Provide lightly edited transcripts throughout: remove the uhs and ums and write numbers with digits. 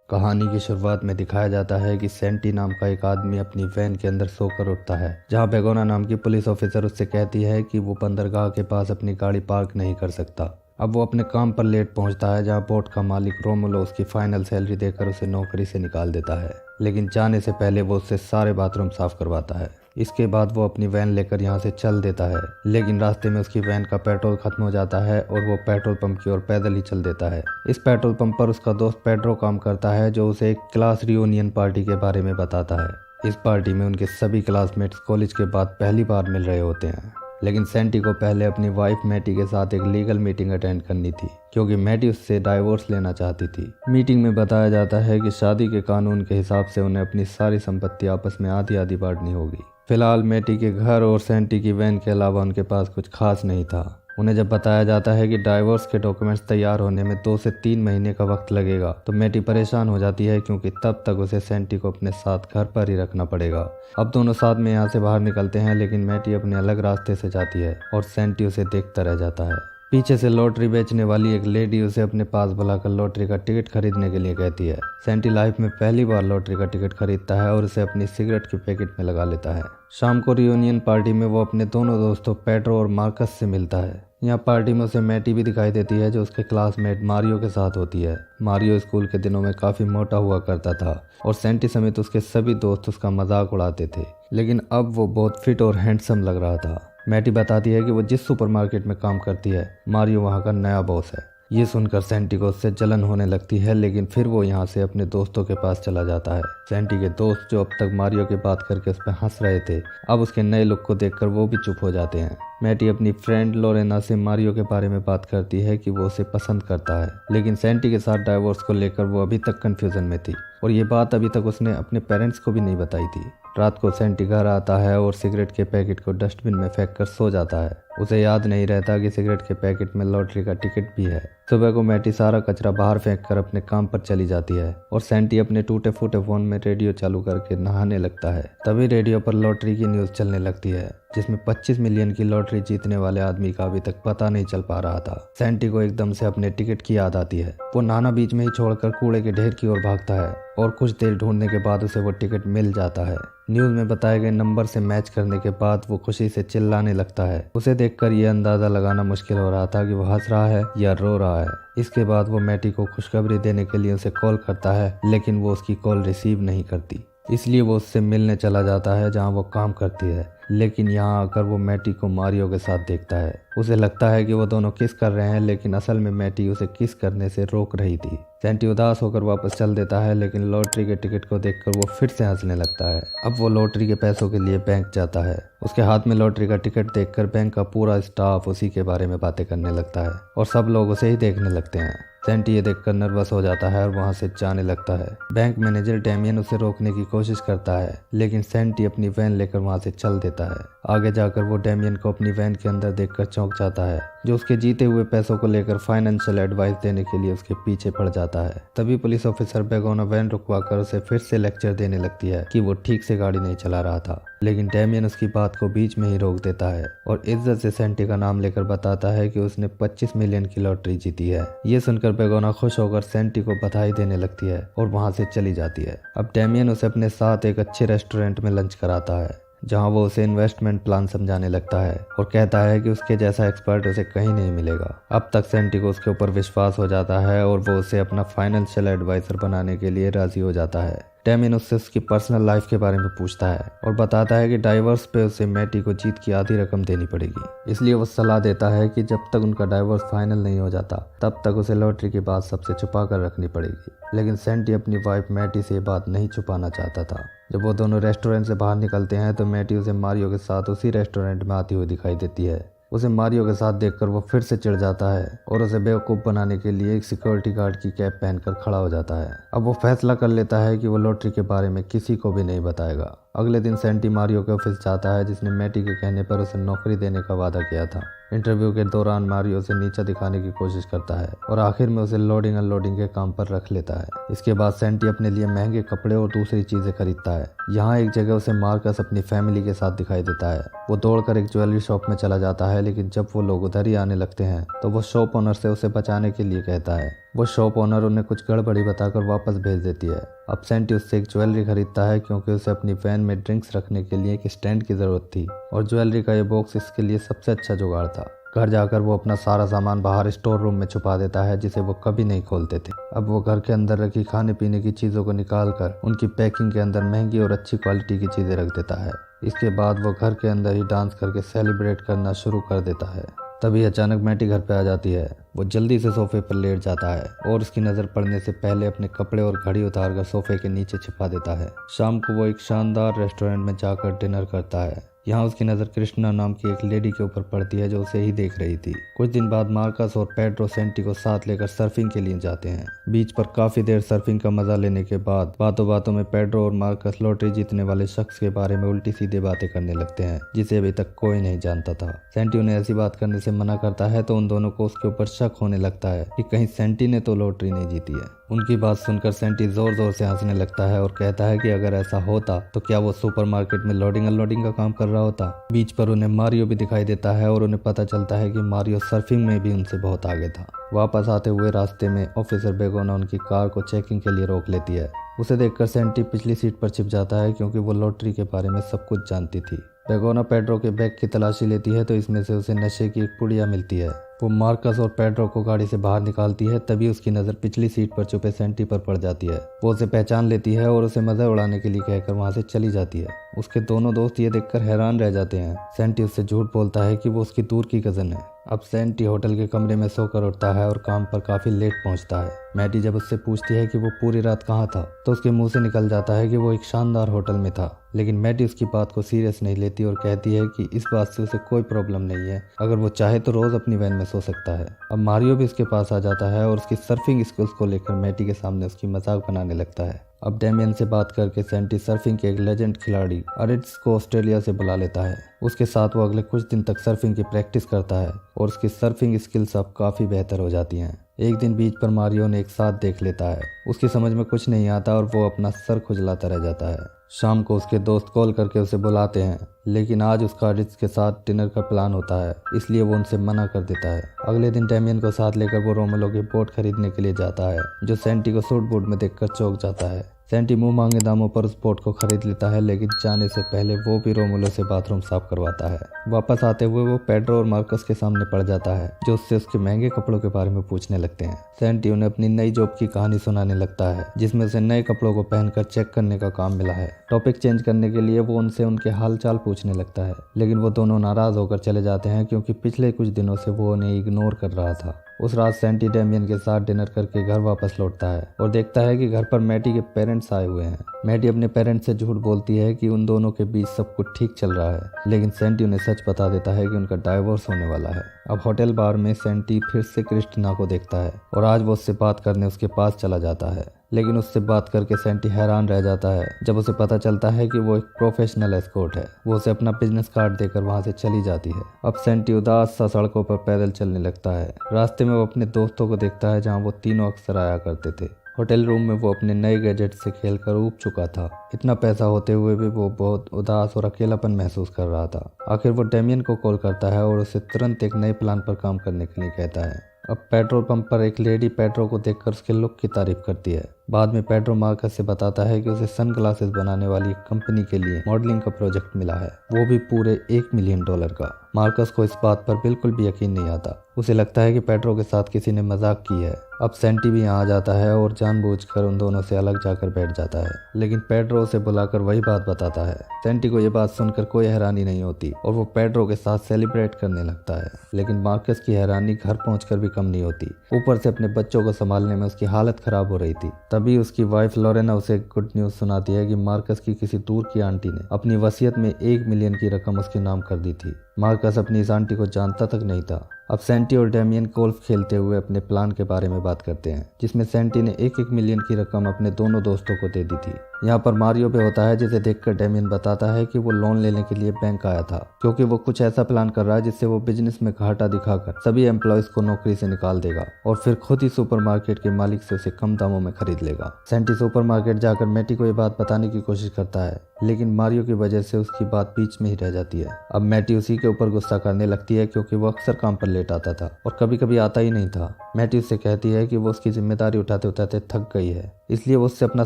कहानी की शुरुआत में दिखाया जाता है कि सेंटी नाम का एक आदमी अपनी वैन के अंदर सोकर उठता है, जहां बेगोना नाम की पुलिस ऑफिसर उससे कहती है कि वो बंदरगाह के पास अपनी गाड़ी पार्क नहीं कर सकता। अब वो अपने काम पर लेट पहुंचता है, जहां बोट का मालिक रोमुलो उसकी फाइनल सैलरी देकर उसे नौकरी से निकाल देता है, लेकिन जाने से पहले वो उससे सारे बाथरूम साफ करवाता है। इसके बाद वो अपनी वैन लेकर यहाँ से चल देता है, लेकिन रास्ते में उसकी वैन का पेट्रोल खत्म हो जाता है और वो पेट्रोल पंप की ओर पैदल ही चल देता है। इस पेट्रोल पंप पर उसका दोस्त पेड्रो काम करता है, जो उसे एक क्लास रियूनियन पार्टी के बारे में बताता है। इस पार्टी में उनके सभी क्लासमेट्स कॉलेज के बाद पहली बार मिल रहे होते हैं, लेकिन सेंटी को पहले अपनी वाइफ मैटी के साथ एक लीगल मीटिंग अटेंड करनी थी, क्योंकि मैटी उससे डाइवोर्स लेना चाहती थी। मीटिंग में बताया जाता है कि शादी के कानून के हिसाब से उन्हें अपनी सारी संपत्ति आपस में आधी आधी बांटनी होगी। फिलहाल मैटी के घर और सेंटी की वैन के अलावा उनके पास कुछ खास नहीं था। उन्हें जब बताया जाता है कि डाइवोर्स के डॉक्यूमेंट्स तैयार होने में 2 से 3 महीने का वक्त लगेगा, तो मैटी परेशान हो जाती है, क्योंकि तब तक उसे सेंटी को अपने साथ घर पर ही रखना पड़ेगा। अब दोनों साथ में यहाँ से बाहर निकलते हैं, लेकिन मैटी अपने अलग रास्ते से जाती है और सेंटी उसे देखता रह जाता है। पीछे से लॉटरी बेचने वाली एक लेडी उसे अपने पास बुलाकर लॉटरी का टिकट खरीदने के लिए कहती है। सेंटी लाइफ में पहली बार लॉटरी का टिकट खरीदता है और उसे अपनी सिगरेट के पैकेट में लगा लेता है। शाम को रियूनियन पार्टी में वो अपने दोनों दोस्तों पेड्रो और मार्कस से मिलता है। यहाँ पार्टी में उसे मैटी भी दिखाई देती है, जो उसके क्लासमेट मारियो के साथ होती है। मारियो स्कूल के दिनों में काफी मोटा हुआ करता था और सेंटी समेत उसके सभी दोस्त उसका मजाक उड़ाते थे, लेकिन अब वो बहुत फिट और हैंडसम लग रहा था। मैटी बताती है कि वो जिस सुपरमार्केट में काम करती है, मारियो वहाँ का नया बॉस है। ये सुनकर सेंटी को उससे जलन होने लगती है, लेकिन फिर वो यहाँ से अपने दोस्तों के पास चला जाता है। सेंटी के दोस्त, जो अब तक मारियो की बात करके उस पर हंस रहे थे, अब उसके नए लुक को देखकर वो भी चुप हो जाते हैं। मैटी अपनी फ्रेंड लोरेना से मारियो के बारे में बात करती है कि वो उसे पसंद करता है, लेकिन सेंटी के साथ डाइवोर्स को लेकर वो अभी तक कंफ्यूजन में थी और ये बात अभी तक उसने अपने पेरेंट्स को भी नहीं बताई थी। रात को सेंटी घर आता है और सिगरेट के पैकेट को डस्टबिन में फेंक कर सो जाता है। उसे याद नहीं रहता कि सिगरेट के पैकेट में लॉटरी का टिकट भी है। सुबह को मैटी सारा कचरा बाहर फेंक कर अपने काम पर चली जाती है और सेंटी अपने टूटे फूटे फोन में रेडियो चालू करके नहाने लगता है। तभी रेडियो पर लॉटरी की न्यूज चलने लगती है, जिसमें 25 मिलियन की लॉटरी जीतने वाले आदमी का अभी तक पता नहीं चल पा रहा था। सेंटी को एकदम से अपने टिकट की याद आती है। वो नहाना बीच में ही छोड़कर कूड़े के ढेर की ओर भागता है और कुछ देर ढूंढने के बाद उसे वो टिकट मिल जाता है। न्यूज में बताए गए नंबर से मैच करने के बाद वो खुशी से चिल्लाने लगता है। उसे देखकर ये अंदाजा लगाना मुश्किल हो रहा था कि वो हंस रहा है या रो रहा है। इसके बाद वो मैटी को खुशखबरी देने के लिए उसे कॉल करता है, लेकिन वो उसकी कॉल रिसीव नहीं करती। इसलिए वो उससे मिलने चला जाता है जहाँ वो काम करती है, लेकिन यहाँ आकर वो मैटी को मारियो के साथ देखता है। उसे लगता है कि वो दोनों किस कर रहे हैं, लेकिन असल में मैटी उसे किस करने से रोक रही थी। सेंटी उदास होकर वापस चल देता है, लेकिन लॉटरी के टिकट को देखकर वो फिर से हंसने लगता है। अब वो लॉटरी के पैसों के लिए बैंक जाता है। उसके हाथ में लॉटरी का टिकट देखकर बैंक का पूरा स्टाफ उसी के बारे में बातें करने लगता है और सब लोग उसे ही देखने लगते हैं। सेंटी ये देखकर नर्वस हो जाता है और वहां से जाने लगता है। बैंक मैनेजर डैमियन उसे रोकने की कोशिश करता है, लेकिन सेंटी अपनी वैन लेकर वहां से चल देता है। आगे जाकर वो डैमियन को अपनी वैन के अंदर देखकर चौंक जाता है, जो उसके जीते हुए पैसों को लेकर फाइनेंशियल एडवाइस देने के लिए उसके पीछे पड़ जाता है। तभी पुलिस ऑफिसर बेगोना वैन रुकवाकर उसे फिर से लेक्चर देने लगती है कि वो ठीक से गाड़ी नहीं चला रहा था, लेकिन डैमियन उसकी बात को बीच में ही रोक देता है और इज्जत से सेंटी का नाम लेकर बताता है कि उसने 25 मिलियन की लॉटरी जीती है। ये सुनकर बेगोना खुश होकर सेंटी को बधाई देने लगती है और वहां से चली जाती है। अब डैमियन उसे अपने साथ एक अच्छे रेस्टोरेंट में लंच कराता है, जहां वो उसे इन्वेस्टमेंट प्लान समझाने लगता है और कहता है कि उसके जैसा एक्सपर्ट उसे कहीं नहीं मिलेगा। अब तक सेंटी को उसके ऊपर विश्वास हो जाता है और वो उसे अपना फाइनेंशियल एडवाइजर बनाने के लिए राजी हो जाता है। डैमियन उससे उसकी पर्सनल लाइफ के बारे में पूछता है और बताता है कि डाइवोर्स पे उसे मैटी को जीत की आधी रकम देनी पड़ेगी। इसलिए वो सलाह देता है कि जब तक उनका डाइवोर्स फाइनल नहीं हो जाता, तब तक उसे लॉटरी की बात सबसे छुपा कर रखनी पड़ेगी। लेकिन सेंटी अपनी वाइफ मैटी से ये बात नहीं छुपाना चाहता था। जब वो दोनों रेस्टोरेंट से बाहर निकलते हैं तो मैटी उसे मारियो के साथ उसी रेस्टोरेंट में आती हुई दिखाई देती है। उसे मारियो के साथ देखकर वो फिर से चिढ़ जाता है और उसे बेवकूफ़ बनाने के लिए एक सिक्योरिटी गार्ड की कैप पहनकर खड़ा हो जाता है। अब वो फैसला कर लेता है कि वो लॉटरी के बारे में किसी को भी नहीं बताएगा। अगले दिन सेंटी मारियो के ऑफिस जाता है, जिसने मैटी के कहने पर उसे नौकरी देने का वादा किया था। इंटरव्यू के दौरान मारियो उसे नीचा दिखाने की कोशिश करता है और आखिर में उसे लोडिंग अनलोडिंग के काम पर रख लेता है। इसके बाद सेंटी अपने लिए महंगे कपड़े और दूसरी चीजें खरीदता है। यहाँ एक जगह उसे मार्कस अपनी फैमिली के साथ दिखाई देता है। वो दौड़कर एक ज्वेलरी शॉप में चला जाता है, लेकिन जब वो लोग उधर ही आने लगते हैं तो वो शॉप ओनर से उसे बचाने के लिए कहता है। वो शॉप ओनर उन्हें कुछ गड़बड़ी बताकर वापस भेज देती है। अब सेंटी उससे एक ज्वेलरी खरीदता है क्योंकि उसे अपनी वैन में ड्रिंक्स रखने के लिए एक स्टैंड की जरूरत थी और ज्वेलरी का ये बॉक्स इसके लिए सबसे अच्छा जुगाड़ था। घर जाकर वो अपना सारा सामान बाहर स्टोर रूम में छुपा देता है जिसे वो कभी नहीं खोलते थे। अब वो घर के अंदर रखी खाने पीने की चीज़ों को निकालकर उनकी पैकिंग के अंदर महंगी और अच्छी क्वालिटी की चीज़ें रख देता है। इसके बाद वो घर के अंदर ही डांस करके सेलिब्रेट करना शुरू कर देता है। तभी अचानक मैटी घर पे आ जाती है। वो जल्दी से सोफे पर लेट जाता है और उसकी नज़र पड़ने से पहले अपने कपड़े और घड़ी उतारकर सोफे के नीचे छिपा देता है। शाम को वो एक शानदार रेस्टोरेंट में जाकर डिनर करता है। यहाँ उसकी नज़र कृष्णा नाम की एक लेडी के ऊपर पड़ती है जो उसे ही देख रही थी। कुछ दिन बाद मार्कस और पेड्रो सेंटी को साथ लेकर सर्फिंग के लिए जाते हैं। बीच पर काफी देर सर्फिंग का मजा लेने के बाद बातों बातों में पेड्रो और मार्कस लॉटरी जीतने वाले शख्स के बारे में उल्टी सीधी बातें करने लगते हैं जिसे अभी तक कोई नहीं जानता था। सेंटी उन्हें ऐसी बात करने से मना करता है तो उन दोनों को उसके ऊपर शक होने लगता है कि कहीं सेंटी ने तो लॉटरी नहीं जीती है। उनकी बात सुनकर सेंटी जोर जोर से हंसने लगता है और कहता है कि अगर ऐसा होता तो क्या वो सुपरमार्केट में लोडिंग अनलोडिंग का काम कर रहा होता। बीच पर उन्हें मारियो भी दिखाई देता है और उन्हें पता चलता है कि मारियो सर्फिंग में भी उनसे बहुत आगे था। वापस आते हुए रास्ते में ऑफिसर बेगोना उनकी कार को चेकिंग के लिए रोक लेती है। उसे देखकर सेंटी पिछली सीट पर छिप जाता है क्योंकि वो लॉटरी के बारे में सब कुछ जानती थी। बेगोना पेड्रो के बैग की तलाशी लेती है तो इसमें से उसे नशे की एक पुड़िया मिलती है। वो मार्कस और पेड्रो को गाड़ी से बाहर निकालती है, तभी उसकी नज़र पिछली सीट पर छुपे सेंटी पर पड़ जाती है। वो उसे पहचान लेती है और उसे मजा उड़ाने के लिए कहकर वहां से चली जाती है। उसके दोनों दोस्त ये देखकर हैरान रह जाते हैं। सेंटी उससे झूठ बोलता है कि वो उसकी दूर की कज़न है। अब सेंटी होटल के कमरे में सोकर उठता है और काम पर काफी लेट पहुंचता है। मैटी जब उससे पूछती है कि वो पूरी रात कहाँ था तो उसके मुंह से निकल जाता है कि वो एक शानदार होटल में था, लेकिन मैटी उसकी बात को सीरियस नहीं लेती और कहती है कि इस बात से उसे कोई प्रॉब्लम नहीं है, अगर वो चाहे तो रोज अपनी वैन में सो सकता है। अब मारियो भी उसके पास आ जाता है और उसकी सर्फिंग स्किल्स को लेकर मैटी के सामने उसकी मजाक बनाने लगता है। अब डेमियन से बात करके सेंटी सर्फिंग के एक लेजेंड खिलाड़ी अरिट्स को ऑस्ट्रेलिया से बुला लेता है। उसके साथ वो अगले कुछ दिन तक सर्फिंग की प्रैक्टिस करता है और उसकी सर्फिंग स्किल्स अब काफ़ी बेहतर हो जाती हैं। एक दिन बीच पर मारियो ने एक साथ देख लेता है। उसकी समझ में कुछ नहीं आता और वो अपना सर खुजलाता रह जाता है। शाम को उसके दोस्त कॉल करके उसे बुलाते हैं, लेकिन आज उसका अरिट्स के साथ डिनर का प्लान होता है, इसलिए वो उनसे मना कर देता है। अगले दिन डेमियन को साथ लेकर वो रोमेलो की बोट खरीदने के लिए जाता है, जो सेंटी को सूट बूट में देखकर चौंक जाता है। सेंटी मुंह मांगे दामों पर उस बोट को खरीद लेता है, लेकिन जाने से पहले वो भी रोमुलो से बाथरूम साफ करवाता है। वापस आते हुए वो पेड्रो और मार्कस के सामने पड़ जाता है, जो उससे उसके महंगे कपड़ों के बारे में पूछने लगते हैं। सेंटी उन्हें अपनी नई जॉब की कहानी सुनाने लगता है, जिसमें उसे नए कपड़ों को पहनकर चेक करने का काम मिला है। टॉपिक चेंज करने के लिए वो उनसे उनके हालचाल पूछने लगता है, लेकिन वो दोनों नाराज होकर चले जाते हैं क्योंकि पिछले कुछ दिनों से वो उन्हें इग्नोर कर रहा था। उस रात सेंटी डेमियन के साथ डिनर करके घर वापस लौटता है और देखता है कि घर पर मैटी के पेरेंट्स आए हुए हैं। मैटी अपने पेरेंट्स से झूठ बोलती है कि उन दोनों के बीच सब कुछ ठीक चल रहा है, लेकिन सेंटी उन्हें सच बता देता है कि उनका डाइवोर्स होने वाला है। अब होटल बार में सेंटी फिर से क्रिस्टिना को देखता है और आज वो उससे बात करने उसके पास चला जाता है, लेकिन उससे बात करके सेंटी हैरान रह जाता है जब उसे पता चलता है कि वो एक प्रोफेशनल एस्कॉर्ट है। वो उसे अपना बिजनेस कार्ड देकर वहां से चली जाती है। अब सेंटी उदास सा सड़कों पर पैदल चलने लगता है। रास्ते में वो अपने दोस्तों को देखता है, जहां वो तीनों अक्सर आया करते थे। होटल रूम में वो अपने नए गैजेट से खेलकर ऊब चुका था। इतना पैसा होते हुए भी वो बहुत उदास और अकेलापन महसूस कर रहा था। आखिर वो डेमियन को कॉल करता है और उसे तुरंत एक नए प्लान पर काम करने के लिए कहता है। अब पेट्रोल पंप पर एक लेडी पेट्रो को देखकर उसके लुक की तारीफ करती है। बाद में पेट्रो मार्कस से बताता है कि उसे सन ग्लासेस बनाने वाली कंपनी के लिए मॉडलिंग का प्रोजेक्ट मिला है, वो भी पूरे $1 मिलियन का। मार्कस को इस बात पर बिल्कुल भी यकीन नहीं आता। उसे लगता है कि पेट्रो के साथ किसी ने मजाक की है। अब सेंटी भी यहाँ आ जाता है और जानबूझकर उन दोनों से अलग जाकर बैठ जाता है, लेकिन पेड्रो उसे बुलाकर वही बात बताता है। सेंटी को ये बात सुनकर कोई हैरानी नहीं होती और वो पेड्रो के साथ सेलिब्रेट करने लगता है, लेकिन मार्कस की हैरानी घर पहुंचकर भी कम नहीं होती। ऊपर से अपने बच्चों को संभालने में उसकी हालत खराब हो रही थी। तभी उसकी वाइफ लोरेना उसे गुड न्यूज सुनाती है कि मार्कस की किसी दूर की आंटी ने अपनी वसीयत में $1 मिलियन की रकम उसके नाम कर दी थी। मार्कस अपनी इस आंटी को जानता तक नहीं था। अब सेंटी और डेमियन गोल्फ खेलते हुए अपने प्लान के बारे में बात करते हैं, जिसमें सेंटी ने 1-1 मिलियन की रकम अपने दोनों दोस्तों को दे दी थी। यहाँ पर मारियो भी होता है, जिसे देखकर डेमियन बताता है कि वो लोन लेने के लिए बैंक आया था, क्योंकि वो कुछ ऐसा प्लान कर रहा है जिससे वो बिजनेस में घाटा दिखाकर सभी एम्प्लॉयज को नौकरी से निकाल देगा और फिर खुद ही सुपरमार्केट के मालिक से उसे कम दामों में खरीद लेगा। सेंटी सुपरमार्केट जाकर मैटी को ये बात बताने की कोशिश करता है, लेकिन मारियो की वजह से उसकी बात बीच में ही रह जाती है। अब मैटी उसी के ऊपर गुस्सा करने लगती है, क्योंकि वो अक्सर काम पर लेट आता था और कभी कभी आता ही नहीं था। मैटी उससे कहती है कि वो उसकी जिम्मेदारी उठाते उठाते थक गई है, इसलिए वो उससे अपना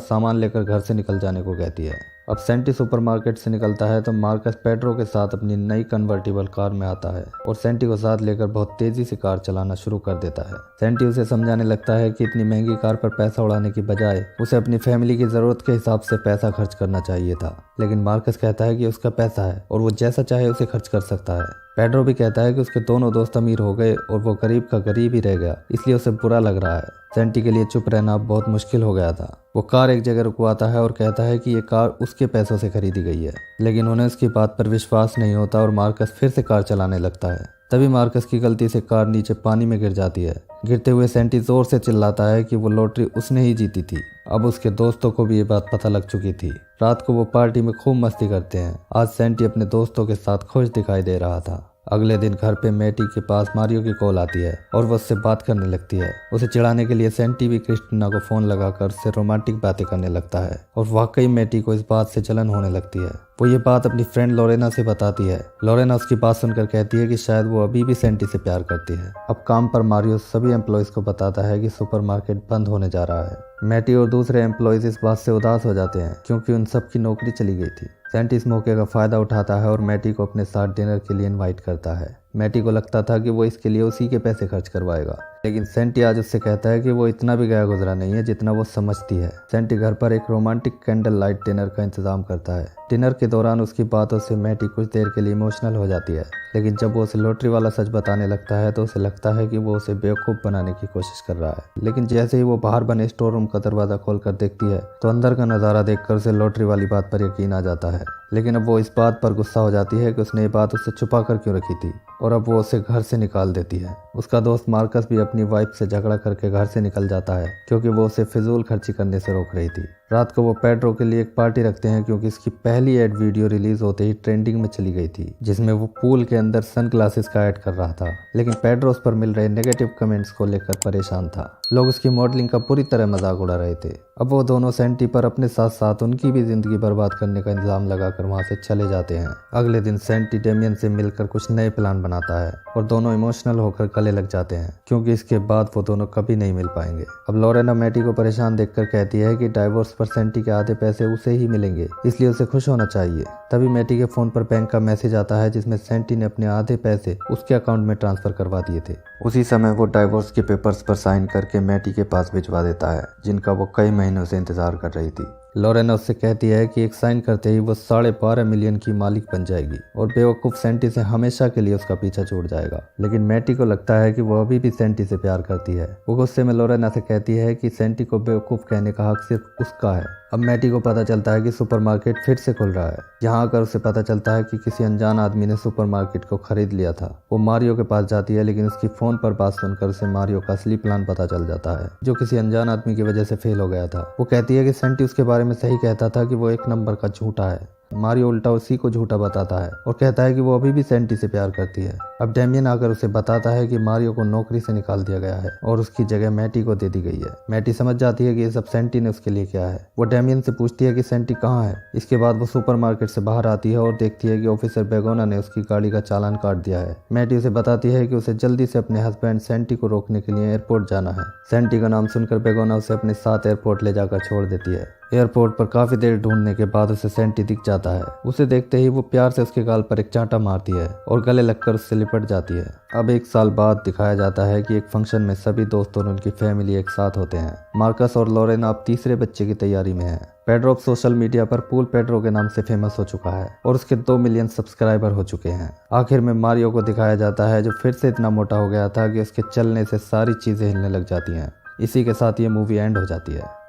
सामान लेकर घर से निकल जाने को कहती है। अब सेंटी सुपरमार्केट से निकलता है तो मार्कस पेड्रो के साथ अपनी नई कन्वर्टिबल कार में आता है और सेंटी को साथ लेकर बहुत तेजी से कार चलाना शुरू कर देता है। सेंटी उसे समझाने लगता है कि इतनी महंगी कार पर पैसा उड़ाने की बजाय उसे अपनी फैमिली की जरूरत के हिसाब से पैसा खर्च करना चाहिए था, लेकिन मार्कस कहता है कि उसका पैसा है और वो जैसा चाहे उसे खर्च कर सकता है। पेड्रो भी कहता है कि उसके दोनों दोस्त अमीर हो गए और वो गरीब का गरीब ही रह गया, इसलिए उसे बुरा लग रहा है। सेंटी के लिए चुप रहना बहुत मुश्किल हो गया था। वो कार एक जगह रुकवाता है और कहता है कि ये कार उसके पैसों से खरीदी गई है, लेकिन उन्हें उसकी बात पर विश्वास नहीं होता और मार्कस फिर से कार चलाने लगता है। तभी मार्कस की गलती से कार नीचे पानी में गिर जाती है। गिरते हुए सेंटी जोर से चिल्लाता है कि वो लॉटरी उसने ही जीती थी। अब उसके दोस्तों को भी ये बात पता लग चुकी थी। रात को वो पार्टी में खूब मस्ती करते हैं। आज सेंटी अपने दोस्तों के साथ खुश दिखाई दे रहा था। अगले दिन घर पे मैटी के पास मारियो की कॉल आती है और वो उससे बात करने लगती है। उसे चिढ़ाने के लिए सेंटी भी क्रिस्टीना को फोन लगाकर उससे रोमांटिक बातें करने लगता है और वाकई मैटी को इस बात से जलन होने लगती है। वो ये बात अपनी फ्रेंड लोरेना से बताती है। लोरेना उसकी बात सुनकर कहती है कि शायद वो अभी भी सेंटी से प्यार करती है। अब काम पर मारियो सभी एम्प्लॉयज को बताता है कि सुपरमार्केट बंद होने जा रहा है। मैटी और दूसरे एम्प्लॉयज इस बात से उदास हो जाते हैं, क्योंकि उन सब की नौकरी चली गई थी। सेंटी इस मौके का फायदा उठाता है और मैटी को अपने साथ डिनर के लिए इनवाइट करता है। मैटी को लगता था कि वो इसके लिए उसी के पैसे खर्च करवाएगा, लेकिन सेंटी आज उससे कहता है कि वो इतना भी गया गुजरा नहीं है जितना वो समझती है। सेंटी घर पर एक रोमांटिक कैंडल लाइट डिनर का इंतजाम करता है। डिनर के दौरान उसकी बातों से मैटी कुछ देर के लिए इमोशनल हो जाती है, लेकिन जब वो उसे लॉटरी वाला सच बताने लगता है तो उसे लगता है कि वो उसे बेवकूफ़ बनाने की कोशिश कर रहा है। लेकिन जैसे ही वो बाहर बने स्टोर रूम का दरवाजा खोलकर देखती है तो अंदर का नज़ारा देखकर उसे लॉटरी वाली बात पर यकीन आ जाता है। लेकिन अब वो इस बात पर गुस्सा हो जाती है कि उसने ये बात उससे छुपा कर क्यों रखी थी, और अब वो उसे घर से निकाल देती है। उसका दोस्त मार्कस भी अपनी वाइफ से झगड़ा करके घर से निकल जाता है, क्योंकि वो उसे फिजूल खर्ची करने से रोक रही थी। रात को वो पेड्रो के लिए एक पार्टी रखते हैं, क्योंकि इसकी पहली एड वीडियो रिलीज होते ही ट्रेंडिंग में चली गई थी, जिसमें वो पूल के अंदर सन ग्लासेस का ऐड कर रहा था। लेकिन पेड्रो उस पर मिल रहे नेगेटिव कमेंट्स को लेकर परेशान था। लोग उसकी मॉडलिंग का पूरी तरह मजाक उड़ा रहे थे। अब वो दोनों सेंटी पर अपने साथ साथ उनकी भी जिंदगी बर्बाद करने का इंतजाम लगाकर वहां से चले जाते हैं। अगले दिन सेंटी डेमियन से मिलकर कुछ नए प्लान बनाता है और दोनों इमोशनल होकर गले लग जाते हैं, क्योंकि इसके बाद वो दोनों कभी नहीं मिल पाएंगे। अब लोरेना मैटी को परेशान देखकर कहती है कि डाइवोर्स पर सेंटी के आधे पैसे उसे ही मिलेंगे, इसलिए उसे खुश होना चाहिए। तभी मैटी के फोन पर बैंक का मैसेज आता है, जिसमें सेंटी ने अपने आधे पैसे उसके अकाउंट में ट्रांसफर करवा दिए थे। उसी समय वो डाइवोर्स के पेपर्स पर साइन करके मैटी के पास भिजवा देता है, जिनका वो कई महीनों से इंतजार कर रही थी। लोरेना उससे कहती है कि एक साइन करते ही वो 12.5 मिलियन की मालिक बन जाएगी और बेवकूफ़ सेंटी से हमेशा के लिए उसका पीछा छूट जाएगा। लेकिन मैटी को लगता है कि वो अभी भी सेंटी से प्यार करती है। वो गुस्से में लोरेना से कहती है कि सेंटी को बेवकूफ़ कहने का हक सिर्फ उसका है। अब मैटी को पता चलता है कि सुपरमार्केट फिर से खुल रहा है। यहाँ आकर उसे पता चलता है कि किसी अनजान आदमी ने सुपरमार्केट को खरीद लिया था। वो मारियो के पास जाती है, लेकिन उसकी फोन पर बात सुनकर उसे मारियो का असली प्लान पता चल जाता है, जो किसी अनजान आदमी की वजह से फेल हो गया था। वो कहती है कि सेंटी उसके बारे में सही कहता था कि वो एक नंबर का झूठा है। मारियो उल्टा उसी को झूठा बताता है और कहता है कि वो अभी भी सेंटी से प्यार करती है। अब डेमियन आकर उसे बताता है कि मारियो को नौकरी से निकाल दिया गया है और उसकी जगह मैटी को दे दी गई है। मैटी समझ जाती है कि ये सब सेंटी ने उसके लिए किया है। वो डेमियन से पूछती है कि सेंटी कहाँ है। इसके बाद वो सुपरमार्केट से बाहर आती है और देखती है कि ऑफिसर बेगोना ने उसकी गाड़ी का चालान काट दिया है। मैटी उसे बताती है कि उसे जल्दी से अपने हस्बैंड सेंटी को रोकने के लिए एयरपोर्ट जाना है। सेंटी का नाम सुनकर बेगोना उसे अपने साथ एयरपोर्ट ले जाकर छोड़ देती है। एयरपोर्ट पर काफी देर ढूंढने के बाद उसे सेंटी दिख जाता है। उसे देखते ही वो प्यार से उसके गाल पर एक चांटा मारती है और गले लगकर उससे लिपट जाती है। अब 1 साल बाद दिखाया जाता है कि एक फंक्शन में सभी दोस्त और उनकी फैमिली एक साथ होते हैं। मार्कस और लोरेना अब तीसरे बच्चे की तैयारी में है। पेड्रो सोशल मीडिया पर पूल पेड्रो के नाम से फेमस हो चुका है और उसके 2 मिलियन सब्सक्राइबर हो चुके हैं। आखिर में मारियो को दिखाया जाता है, जो फिर से इतना मोटा हो गया था कि उसके चलने से सारी चीजें हिलने लग जाती हैं। इसी के साथ ये मूवी एंड हो जाती है।